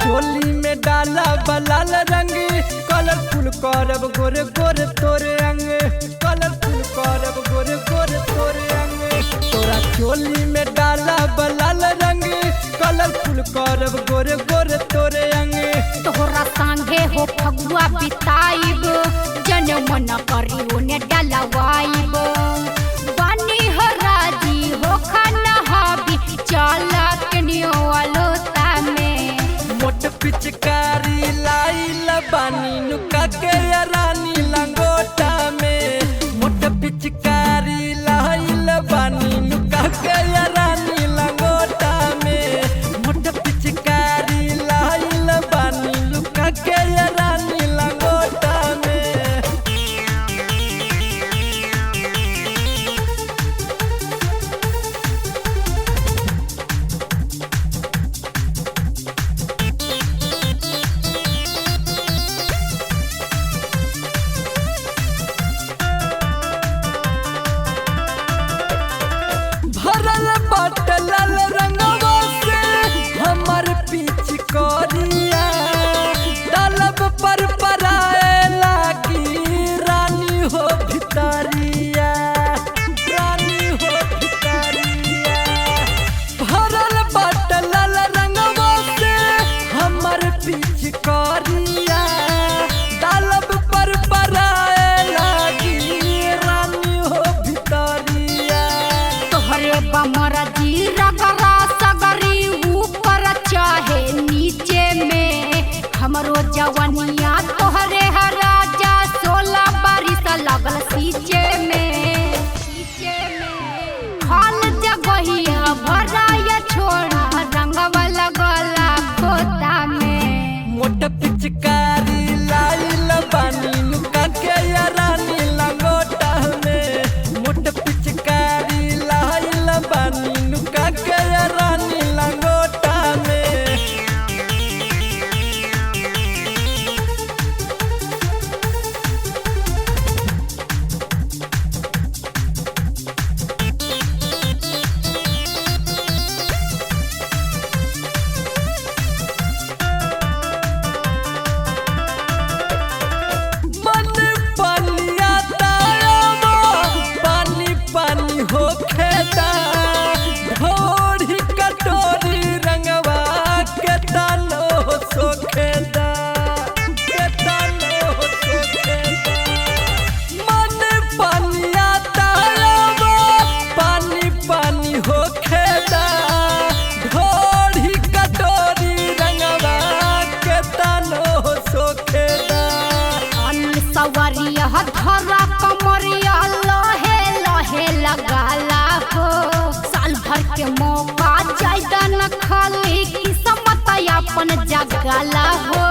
चोली में डाला बलाल रंग कलरफुल करब गोरे गोरे तोरे अंग कलरफुल करब गोरे गोरे तोरे अंग तोरा चोली में डाला बलाल रंग कलरफुल करब गोरे गोरे तोरे अंग तोहरा संगे हो फगुआ बिताइब जन मन करी ओने डलवाइब बानी हो राजी हो खाना हाबी चला कनियो वालोता में मोट पिचकारी लाइल बानी नुका के रानी लंगोटा में मोट पिचकारी लाइल बानी नुका के रानी लंगोटा में मोट पिचकारी लाइल बानी नुका के रानी लंगोटा में भरल बटलल रंगवा से हमर पीछ करिया डालब पर पराए लागी रानी हो भितरिया रानी हो भितरिया भरल बटलल रंगवा से हमर पीछ करिया डालब पर पराए लागी रानी हो भितरिया तोहरे बमरा जी रगरा सगरी ऊपर चाहे नीचे में हमरो जवनिया तोहरे राजा 16 बारिश लगल सीचे में खाल जगहिया भराया छोड़ा रंगवा लगला खोता में मोट पिचकारी लाइल बानी नुका के रानी लंगोटा में मोट पिचकारी लाइल बानी नुका के रानी लंगोटा में मन पनिया तायाबा पानी पानी हो खेदा ढोरी कटोरी रंगवा के तानो सो खेदा के तानो सो खेदा मन पनिया तायाबा पानी पानी हो खेदा ढोरी कटोरी रंगवा के तानो सो खेदा सवरिया धरा कमरिया लहे लहे लगाला हो साल भर के मौका जायदा न खाली किस्मत अपन जगाला हो।